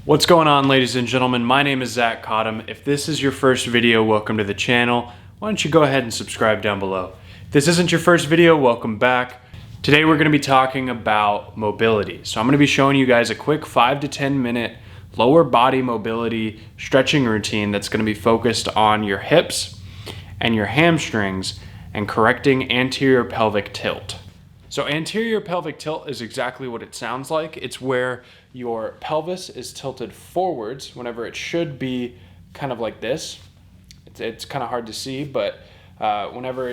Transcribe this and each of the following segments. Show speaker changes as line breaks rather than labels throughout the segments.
What's going on, ladies and gentlemen? My name is Zach Cottom. If this is your first video, welcome to the channel. Why don't you go ahead and subscribe down below. If this isn't your first video, welcome back. Today we're going to be talking about mobility. So I'm going to be showing you guys a quick 5 to 10 minute lower body mobility stretching routine that's going to be focused on your hips and your hamstrings and correcting anterior pelvic tilt. So anterior pelvic tilt is exactly what it sounds like. It's where your pelvis is tilted forwards whenever it should be kind of like this. It's kind of hard to see, but whenever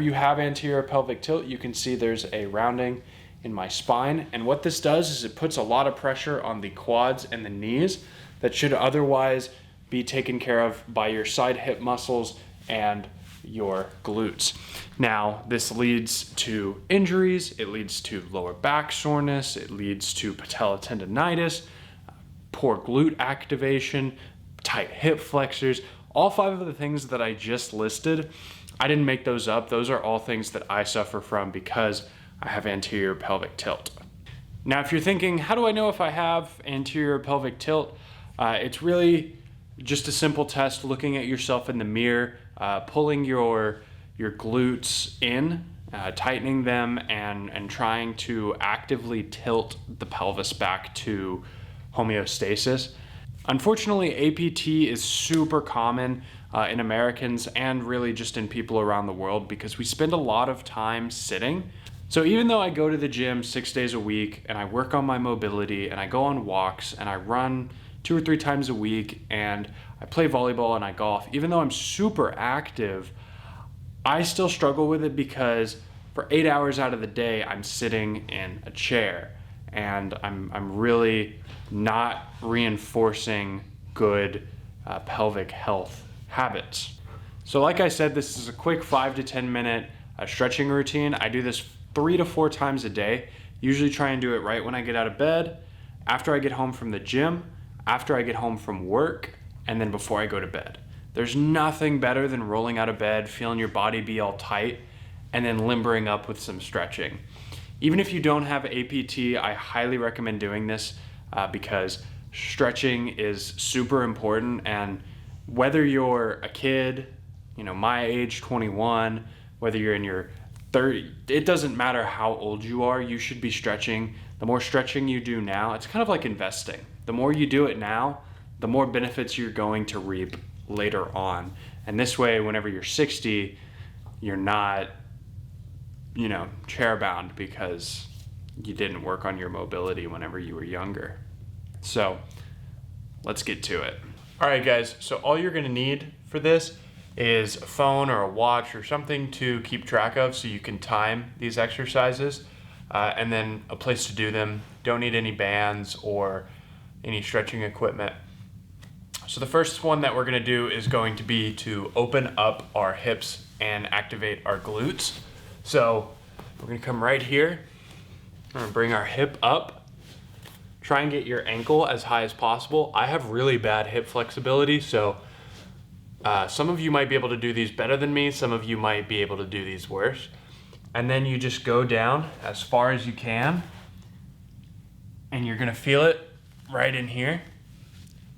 you have anterior pelvic tilt, you can see there's a rounding in my spine. And what this does is it puts a lot of pressure on the quads and the knees that should otherwise be taken care of by your side hip muscles and your glutes. Now, this leads to injuries, it leads to lower back soreness, it leads to patella tendonitis, poor glute activation, tight hip flexors. All 5 of the things that I just listed, I didn't make those up. Those are all things that I suffer from because I have anterior pelvic tilt. Now, if you're thinking, how do I know if I have anterior pelvic tilt? It's really just a simple test looking at yourself in the mirror, pulling your glutes in, tightening them, and trying to actively tilt the pelvis back to homeostasis. Unfortunately, APT is super common in Americans and really just in people around the world because we spend a lot of time sitting. So even though I go to the gym 6 days a week and I work on my mobility and I go on walks and I run 2 or 3 times a week and I play volleyball and I golf, even though I'm super active, I still struggle with it because for 8 hours out of the day, I'm sitting in a chair and I'm really not reinforcing good pelvic health habits. So like I said, this is a quick 5 to 10 minute stretching routine. I do this 3 to 4 times a day. Usually try and do it right when I get out of bed, after I get home from the gym, after I get home from work, and then before I go to bed. There's nothing better than rolling out of bed, feeling your body be all tight, and then limbering up with some stretching. Even if you don't have APT, I highly recommend doing this because stretching is super important. And whether you're a kid, my age, 21, whether you're in your 30, it doesn't matter how old you are, you should be stretching. The more stretching you do now, it's kind of like investing. The more you do it now, the more benefits you're going to reap later on. And this way, whenever you're 60, you're not, chair bound because you didn't work on your mobility whenever you were younger. So let's get to it. All right, guys. So all you're going to need for this is a phone or a watch or something to keep track of so you can time these exercises, and then a place to do them. Don't need any bands or any stretching equipment. So the first one that we're going to do is going to be to open up our hips and activate our glutes. So we're going to come right here. We're going to bring our hip up. Try and get your ankle as high as possible. I have really bad hip flexibility, so some of you might be able to do these better than me. Some of you might be able to do these worse. And then you just go down as far as you can, and you're going to feel it right in here.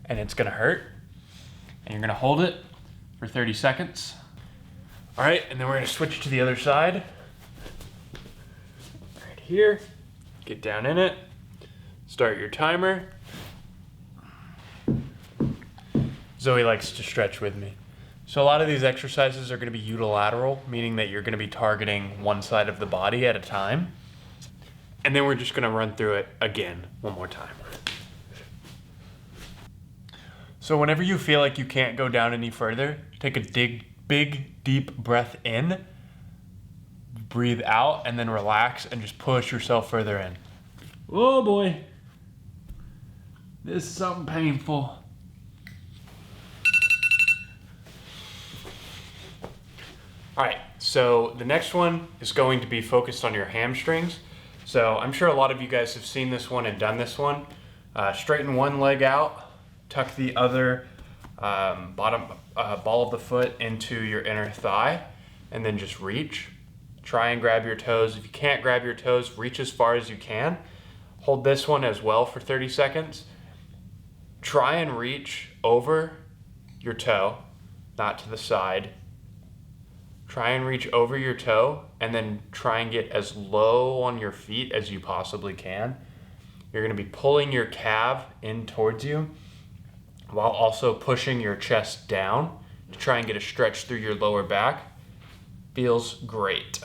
And it's gonna hurt, and you're gonna hold it for 30 seconds. All right, and then we're gonna switch to the other side. Right here, get down in it, start your timer. Zoe likes to stretch with me. So a lot of these exercises are gonna be unilateral, meaning that you're gonna be targeting one side of the body at a time. And then we're just gonna run through it again, one more time. So whenever you feel like you can't go down any further, take a big, deep breath in, breathe out, and then relax and just push yourself further in. Oh boy, this is something painful. All right, so the next one is going to be focused on your hamstrings. So I'm sure a lot of you guys have seen this one and done this one. Straighten one leg out. Tuck the other bottom ball of the foot into your inner thigh, and then just reach. Try and grab your toes. If you can't grab your toes, reach as far as you can. Hold this one as well for 30 seconds, try and reach over your toe, not to the side. Try and reach over your toe and then try and get as low on your feet as you possibly can. You're gonna be pulling your calf in towards you while also pushing your chest down to try and get a stretch through your lower back. Feels great.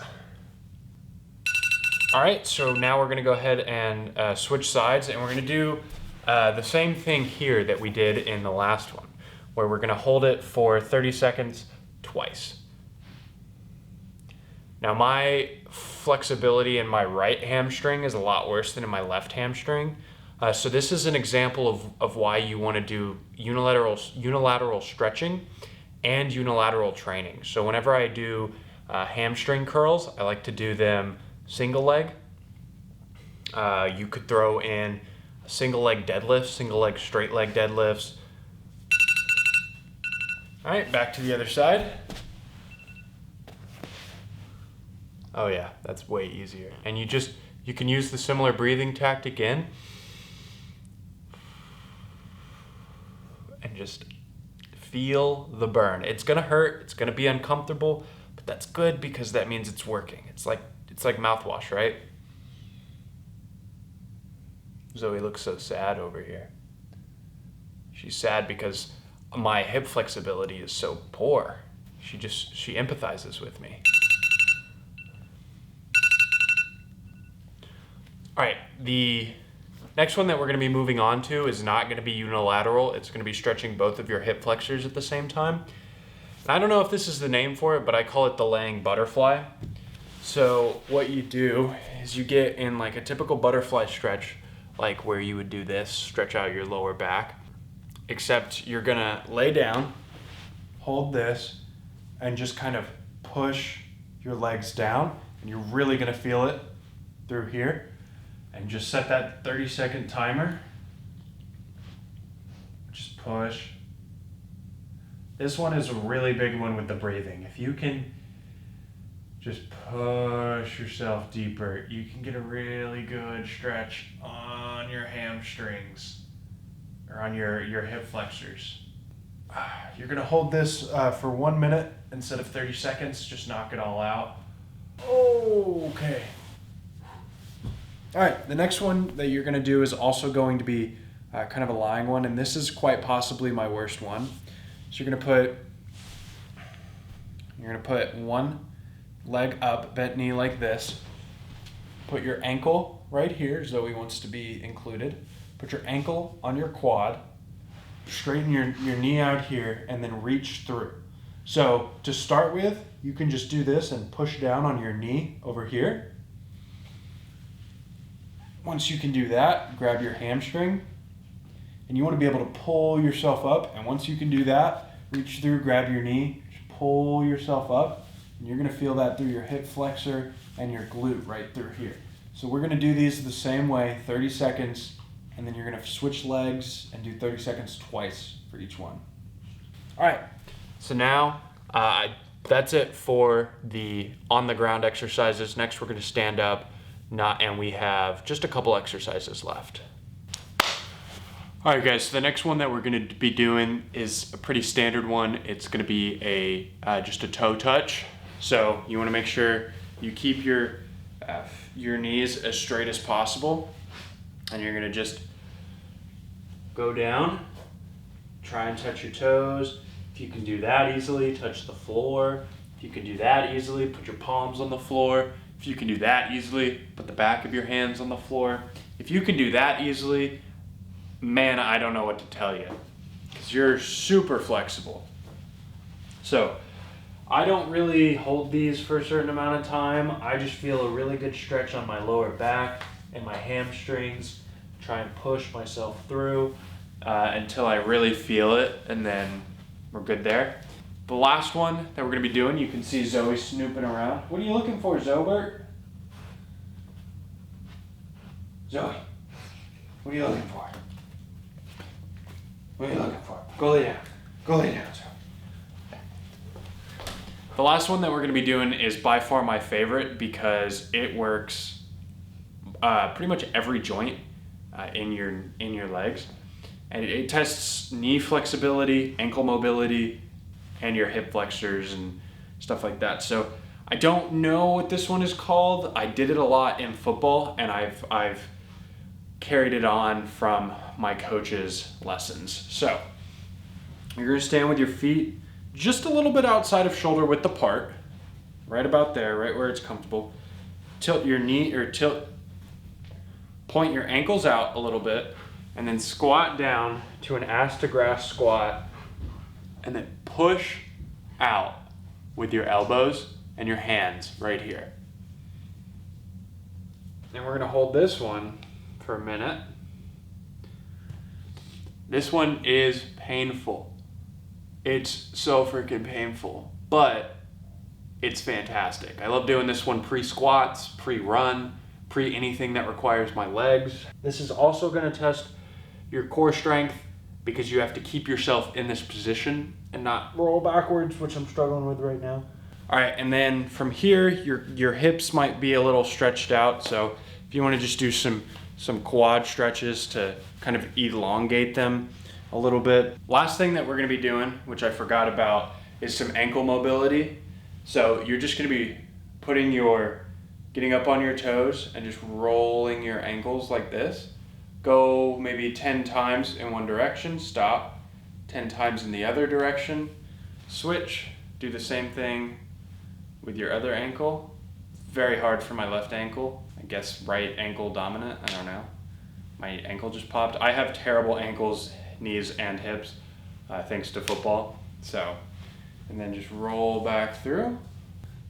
All right, so now we're gonna go ahead and switch sides, and we're gonna do the same thing here that we did in the last one, where we're gonna hold it for 30 seconds twice. Now my flexibility in my right hamstring is a lot worse than in my left hamstring. So this is an example of why you wanna do unilateral stretching and unilateral training. So whenever I do hamstring curls, I like to do them single leg. You could throw in single leg deadlifts, single leg straight leg deadlifts. All right, back to the other side. Oh yeah, that's way easier. And you can use the similar breathing tactic in and just feel the burn. It's gonna hurt, it's gonna be uncomfortable, but that's good because that means it's working. It's like mouthwash, right? Zoe looks so sad over here. She's sad because my hip flexibility is so poor. She empathizes with me. All right, the next one that we're gonna be moving on to is not gonna be unilateral. It's gonna be stretching both of your hip flexors at the same time. I don't know if this is the name for it, but I call it the laying butterfly. So what you do is you get in like a typical butterfly stretch, like where you would do this, stretch out your lower back, except you're gonna lay down, hold this, and just kind of push your legs down, and you're really gonna feel it through here. And just set that 30-second timer. Just push. This one is a really big one with the breathing. If you can just push yourself deeper, you can get a really good stretch on your hamstrings or on your hip flexors. You're gonna hold this for 1 minute instead of 30 seconds. Just knock it all out. Okay. All right, the next one that you're gonna do is also going to be kind of a lying one, and this is quite possibly my worst one. So you're gonna put one leg up, bent knee like this. Put your ankle right here. Zoe wants to be included. Put your ankle on your quad. Straighten your knee out here, and then reach through. So to start with, you can just do this and push down on your knee over here. Once you can do that, grab your hamstring, and you want to be able to pull yourself up. And once you can do that, reach through, grab your knee, just pull yourself up, and you're going to feel that through your hip flexor and your glute right through here. So we're going to do these the same way, 30 seconds, and then you're going to switch legs and do 30 seconds twice for each one. All right, so now that's it for the on the ground exercises. Next, we're going to stand up. And we have just a couple exercises left. All right, guys, so the next one that we're gonna be doing is a pretty standard one. It's gonna be just a toe touch. So you wanna make sure you keep your knees as straight as possible, and you're gonna just go down, try and touch your toes. If you can do that easily, touch the floor. If you can do that easily, put your palms on the floor. If you can do that easily, put the back of your hands on the floor. If you can do that easily, man, I don't know what to tell you, because you're super flexible. So I don't really hold these for a certain amount of time. I just feel a really good stretch on my lower back and my hamstrings. Try and push myself through until I really feel it, and then we're good there. The last one that we're gonna be doing, you can see Zoe snooping around. What are you looking for, Zobert? Zoe, what are you looking for? What are you looking for? Go lay down. Go lay down, Zoe. The last one that we're gonna be doing is by far my favorite because it works pretty much every joint in your legs. And it tests knee flexibility, ankle mobility, and your hip flexors and stuff like that. So I don't know what this one is called. I did it a lot in football, and I've carried it on from my coach's lessons. So you're gonna stand with your feet just a little bit outside of shoulder width apart, right about there, right where it's comfortable. Tilt your knee, or point your ankles out a little bit, and then squat down to an ass to grass squat, and then push out with your elbows and your hands right here. And we're gonna hold this one for a minute. This one is painful. It's so freaking painful, but it's fantastic. I love doing this one pre-squats, pre-run, pre-anything that requires my legs. This is also gonna test your core strength because you have to keep yourself in this position and not roll backwards, which I'm struggling with right now. All right, and then from here, your hips might be a little stretched out, so if you wanna just do some quad stretches to kind of elongate them a little bit. Last thing that we're gonna be doing, which I forgot about, is some ankle mobility. So you're just gonna be getting up on your toes and just rolling your ankles like this. Go maybe 10 times in one direction, stop, 10 times in the other direction, switch, do the same thing with your other ankle. Very hard for my left ankle. I guess right ankle dominant, I don't know. My ankle just popped. I have terrible ankles, knees, and hips, thanks to football. So, and then just roll back through.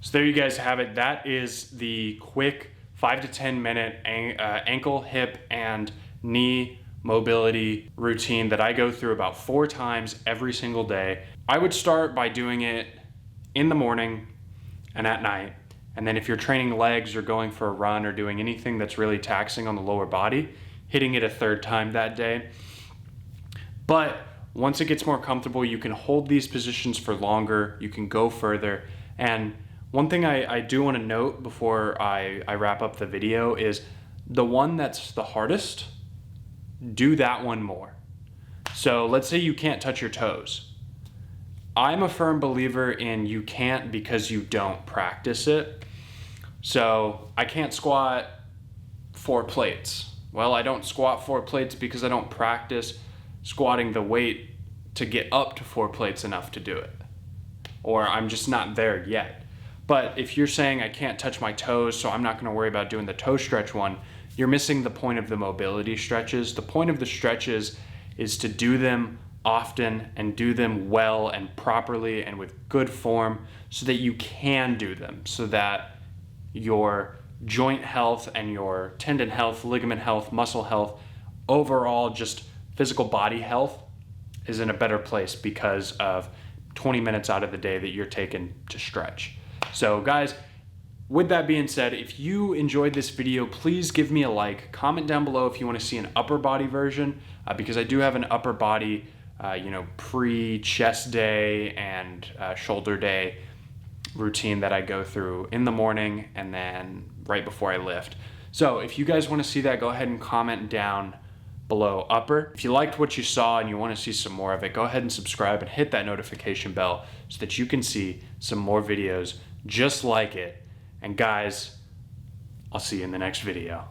So there you guys have it. That is the quick 5 to 10 minute ankle, hip, and knee mobility routine that I go through about 4 times every single day. I would start by doing it in the morning and at night. And then if you're training legs or going for a run or doing anything that's really taxing on the lower body, hitting it a 3rd time that day. But once it gets more comfortable, you can hold these positions for longer, you can go further. And one thing I do want to note before I wrap up the video is the one that's the hardest, do that one more. So let's say you can't touch your toes. I'm a firm believer in you can't because you don't practice it. So I can't squat 4 plates. Well, I don't squat 4 plates because I don't practice squatting the weight to get up to 4 plates enough to do it. Or I'm just not there yet. But if you're saying I can't touch my toes, so I'm not gonna worry about doing the toe stretch one, you're missing the point of the mobility stretches. The point of the stretches is to do them often and do them well and properly and with good form so that you can do them, so that your joint health and your tendon health, ligament health, muscle health, overall just physical body health is in a better place because of 20 minutes out of the day that you're taking to stretch. So guys, with that being said, if you enjoyed this video, please give me a like, comment down below if you want to see an upper body version, because I do have an upper body, pre-chest day and shoulder day routine that I go through in the morning and then right before I lift. So if you guys want to see that, go ahead and comment down below upper. If you liked what you saw and you want to see some more of it, go ahead and subscribe and hit that notification bell so that you can see some more videos just like it. And guys, I'll see you in the next video.